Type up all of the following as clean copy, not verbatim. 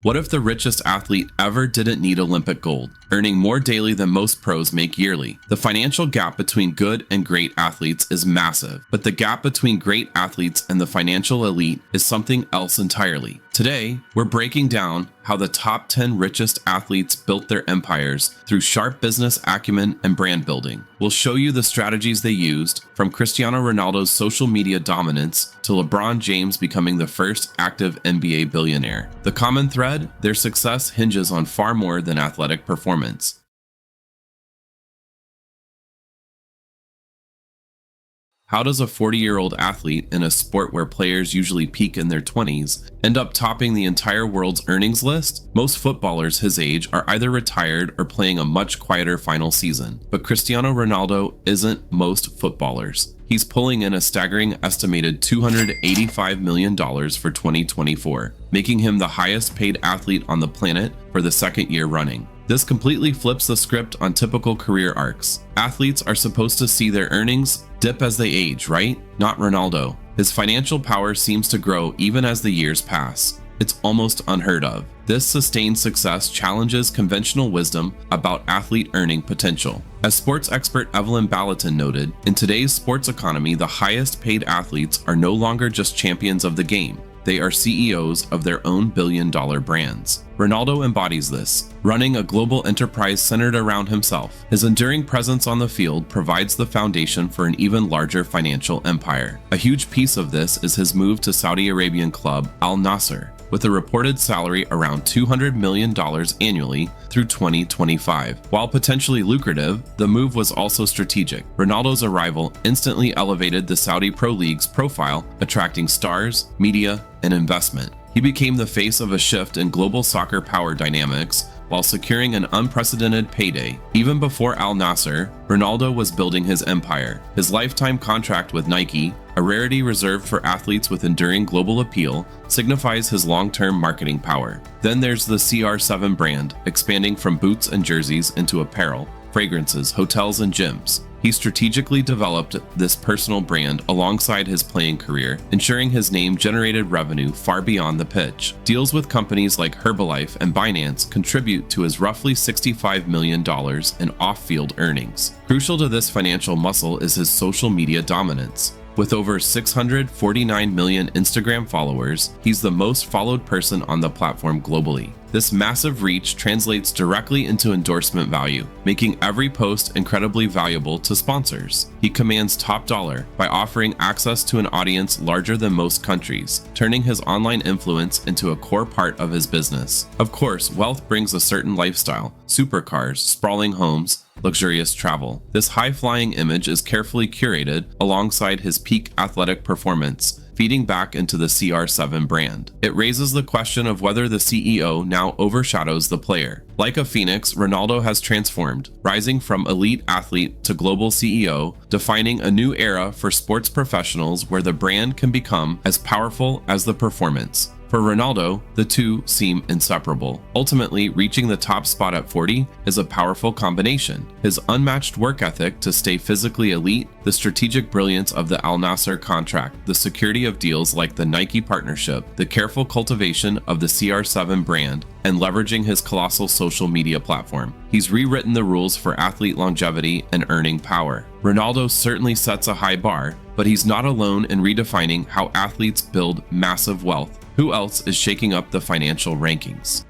What if the richest athlete ever didn't need Olympic gold, earning more daily than most pros make yearly? The financial gap between good and great athletes is massive, but the gap between great athletes and the financial elite is something else entirely. Today, we're breaking down how the top 10 richest athletes built their empires through sharp business acumen and brand building. We'll show you the strategies they used, from Cristiano Ronaldo's social media dominance to LeBron James becoming the first active NBA billionaire. The common thread: their success hinges on far more than athletic performance. How does a 40-year-old athlete in a sport where players usually peak in their 20s end up topping the entire world's earnings list? Most footballers his age are either retired or playing a much quieter final season. But Cristiano Ronaldo isn't most footballers. He's pulling in a staggering estimated $285 million for 2024, making him the highest paid athlete on the planet for the second year running. This completely flips the script on typical career arcs. Athletes are supposed to see their earnings dip as they age, right? Not Ronaldo. His financial power seems to grow even as the years pass. It's almost unheard of. This sustained success challenges conventional wisdom about athlete earning potential. As sports expert Evelyn Ballatin noted, in today's sports economy, the highest paid athletes are no longer just champions of the game. They are CEOs of their own billion-dollar brands. Ronaldo embodies this, running a global enterprise centered around himself. His enduring presence on the field provides the foundation for an even larger financial empire. A huge piece of this is his move to Saudi Arabian club Al Nassr, with a reported salary around $200 million annually through 2025. While potentially lucrative, the move was also strategic. Ronaldo's arrival instantly elevated the Saudi Pro League's profile, attracting stars, media, and investment. He became the face of a shift in global soccer power dynamics while securing an unprecedented payday. Even before Al Nassr, Ronaldo was building his empire. His lifetime contract with Nike, a rarity reserved for athletes with enduring global appeal, signifies his long-term marketing power. Then there's the CR7 brand, expanding from boots and jerseys into apparel, fragrances, hotels, and gyms. He strategically developed this personal brand alongside his playing career, ensuring his name generated revenue far beyond the pitch. Deals with companies like Herbalife and Binance contribute to his roughly $65 million in off-field earnings. Crucial to this financial muscle is his social media dominance. With over 649 million Instagram followers, he's the most followed person on the platform globally. This massive reach translates directly into endorsement value, making every post incredibly valuable to sponsors. He commands top dollar by offering access to an audience larger than most countries, turning his online influence into a core part of his business. Of course, wealth brings a certain lifestyle: supercars, sprawling homes, luxurious travel. This high-flying image is carefully curated alongside his peak athletic performance, feeding back into the CR7 brand. It raises the question of whether the CEO now overshadows the player. Like a phoenix, Ronaldo has transformed, rising from elite athlete to global CEO, defining a new era for sports professionals where the brand can become as powerful as the performance. For Ronaldo, the two seem inseparable. Ultimately, reaching the top spot at 40 is a powerful combination. His unmatched work ethic to stay physically elite, the strategic brilliance of the Al Nassr contract, the security of deals like the Nike partnership, the careful cultivation of the CR7 brand, and leveraging his colossal social media platform. He's rewritten the rules for athlete longevity and earning power. Ronaldo certainly sets a high bar, but he's not alone in redefining how athletes build massive wealth. Who else is shaking up the financial rankings?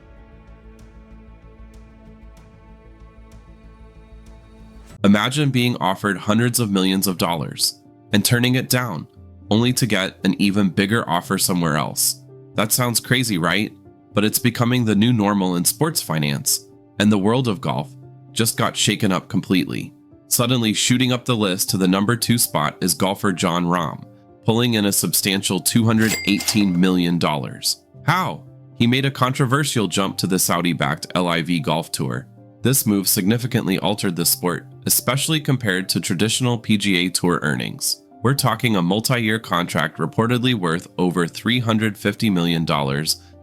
Imagine being offered hundreds of millions of dollars and turning it down, only to get an even bigger offer somewhere else. That sounds crazy, right? But it's becoming the new normal in sports finance, and the world of golf just got shaken up completely. Suddenly shooting up the list to the number 2 spot is golfer Jon Rahm, pulling in a substantial $218 million. How? He made a controversial jump to the Saudi-backed LIV Golf Tour. This move significantly altered the sport, especially compared to traditional PGA Tour earnings. We're talking a multi-year contract reportedly worth over $350 million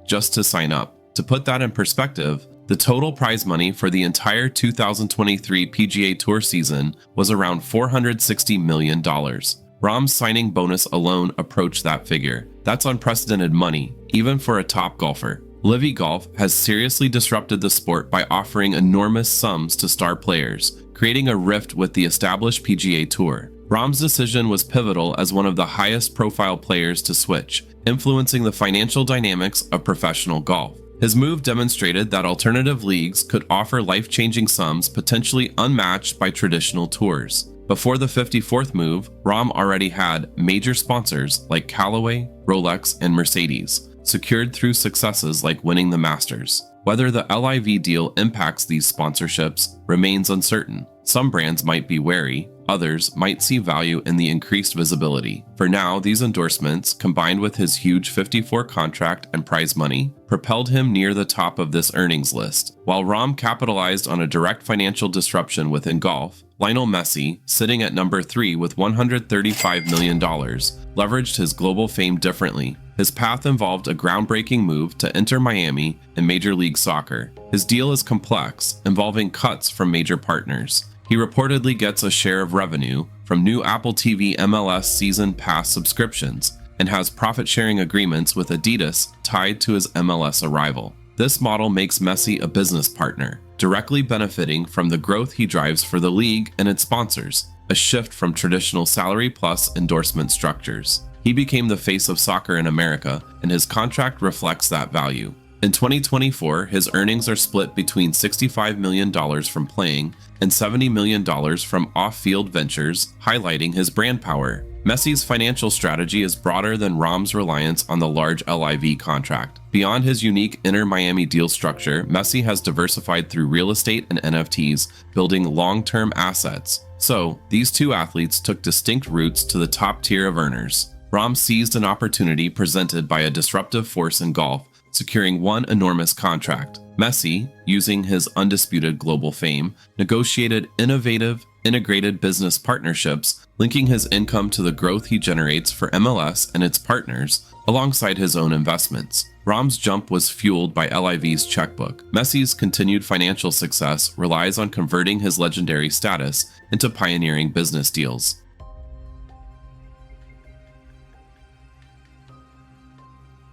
just to sign up. To put that in perspective, the total prize money for the entire 2023 PGA Tour season was around $460 million. Rahm's signing bonus alone approached that figure. That's unprecedented money, even for a top golfer. Livy Golf has seriously disrupted the sport by offering enormous sums to star players, creating a rift with the established PGA Tour. Rahm's decision was pivotal as one of the highest profile players to switch, influencing the financial dynamics of professional golf. His move demonstrated that alternative leagues could offer life-changing sums potentially unmatched by traditional tours. Before the 54th move, Rahm already had major sponsors like Callaway, Rolex, and Mercedes, secured through successes like winning the Masters. Whether the LIV deal impacts these sponsorships remains uncertain. Some brands might be wary, others might see value in the increased visibility. For now, these endorsements, combined with his huge 54 contract and prize money, propelled him near the top of this earnings list. While Rahm capitalized on a direct financial disruption within golf, Lionel Messi, sitting at number 3 with $135 million, leveraged his global fame differently. His path involved a groundbreaking move to enter Miami in Major League Soccer. His deal is complex, involving cuts from major partners. He reportedly gets a share of revenue from new Apple TV MLS Season Pass subscriptions and has profit-sharing agreements with Adidas tied to his MLS arrival. This model makes Messi a business partner, directly benefiting from the growth he drives for the league and its sponsors, a shift from traditional salary plus endorsement structures. He became the face of soccer in America, and his contract reflects that value. In 2024, his earnings are split between $65 million from playing and $70 million from off-field ventures, highlighting his brand power. Messi's financial strategy is broader than Rahm's reliance on the large LIV contract. Beyond his unique Inter-Miami deal structure, Messi has diversified through real estate and NFTs, building long-term assets. So, these two athletes took distinct routes to the top tier of earners. Rahm seized an opportunity presented by a disruptive force in golf, securing one enormous contract. Messi, using his undisputed global fame, negotiated innovative, integrated business partnerships, linking his income to the growth he generates for MLS and its partners, alongside his own investments. Rahm's jump was fueled by LIV's checkbook. Messi's continued financial success relies on converting his legendary status into pioneering business deals.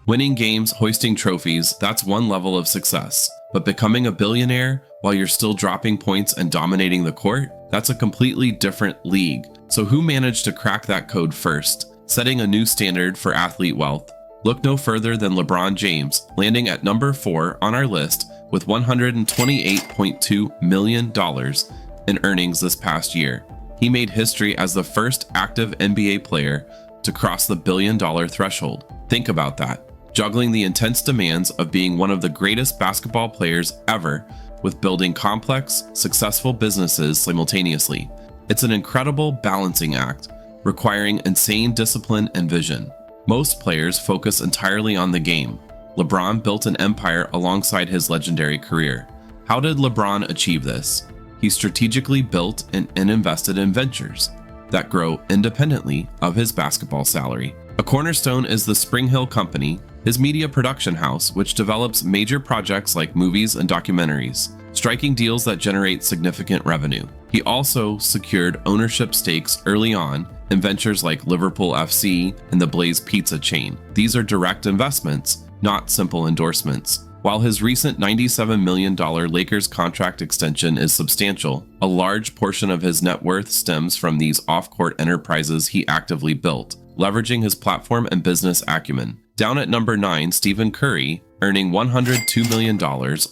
Winning games, hoisting trophies, that's one level of success. But becoming a billionaire while you're still dropping points and dominating the court? That's a completely different league. So who managed to crack that code first, setting a new standard for athlete wealth? Look no further than LeBron James, landing at number 4 on our list with $128.2 million in earnings this past year. He made history as the first active NBA player to cross the billion-dollar threshold. Think about that. Juggling the intense demands of being one of the greatest basketball players ever with building complex, successful businesses simultaneously. It's an incredible balancing act, requiring insane discipline and vision. Most players focus entirely on the game. LeBron built an empire alongside his legendary career. How did LeBron achieve this? He strategically built and invested in ventures that grow independently of his basketball salary. A cornerstone is the Spring Hill Company, his media production house, which develops major projects like movies and documentaries, striking deals that generate significant revenue. He also secured ownership stakes early on in ventures like Liverpool FC and the Blaze Pizza chain. These are direct investments, not simple endorsements. While his recent $97 million Lakers contract extension is substantial, a large portion of his net worth stems from these off-court enterprises he actively built, leveraging his platform and business acumen. Down at number 9, Stephen Curry, earning $102 million,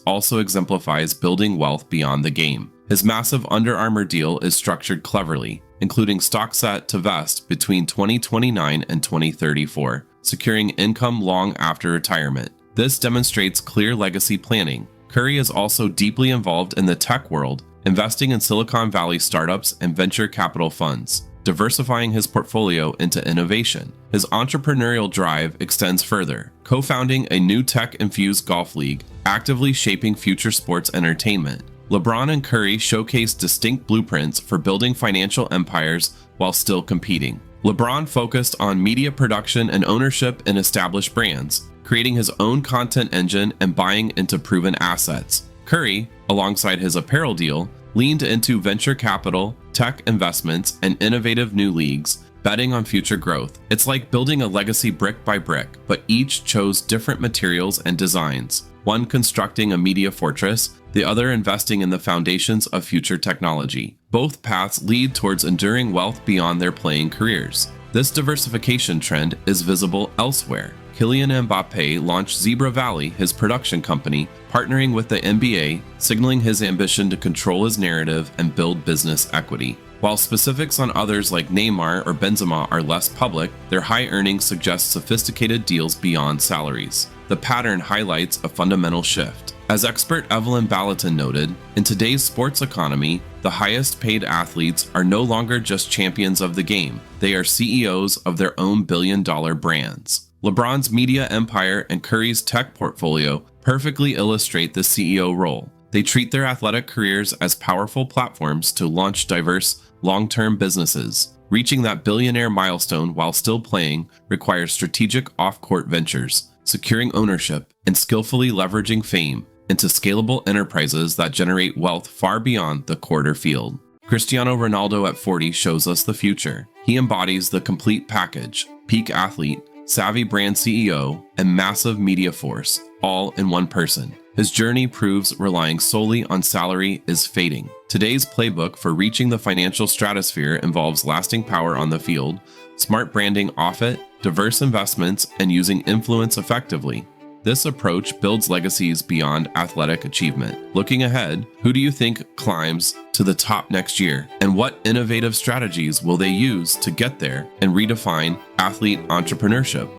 also exemplifies building wealth beyond the game. His massive Under Armour deal is structured cleverly, including stock set to vest between 2029 and 2034, securing income long after retirement. This demonstrates clear legacy planning. Curry is also deeply involved in the tech world, investing in Silicon Valley startups and venture capital funds, diversifying his portfolio into innovation. His entrepreneurial drive extends further, co-founding a new tech-infused golf league, actively shaping future sports entertainment. LeBron and Curry showcase distinct blueprints for building financial empires while still competing. LeBron focused on media production and ownership in established brands, creating his own content engine and buying into proven assets. Curry, alongside his apparel deal, leaned into venture capital, tech investments, and innovative new leagues, betting on future growth. It's like building a legacy brick by brick, but each chose different materials and designs. One constructing a media fortress, the other investing in the foundations of future technology. Both paths lead towards enduring wealth beyond their playing careers. This diversification trend is visible elsewhere. Kylian Mbappé launched Zebra Valley, his production company, partnering with the NBA, signaling his ambition to control his narrative and build business equity. While specifics on others like Neymar or Benzema are less public, their high earnings suggest sophisticated deals beyond salaries. The pattern highlights a fundamental shift. As expert Evelyn Ballatin noted, in today's sports economy, the highest paid athletes are no longer just champions of the game, they are CEOs of their own billion-dollar brands. LeBron's media empire and Curry's tech portfolio perfectly illustrate the CEO role. They treat their athletic careers as powerful platforms to launch diverse, long-term businesses. Reaching that billionaire milestone while still playing requires strategic off-court ventures, securing ownership, and skillfully leveraging fame into scalable enterprises that generate wealth far beyond the court or field. Cristiano Ronaldo at 40 shows us the future. He embodies the complete package: peak athlete, savvy brand CEO, and massive media force, all in one person. His journey proves relying solely on salary is fading. Today's playbook for reaching the financial stratosphere involves lasting power on the field, smart branding off it, diverse investments, and using influence effectively. This approach builds legacies beyond athletic achievement. Looking ahead, who do you think climbs to the top next year? And what innovative strategies will they use to get there and redefine athlete entrepreneurship?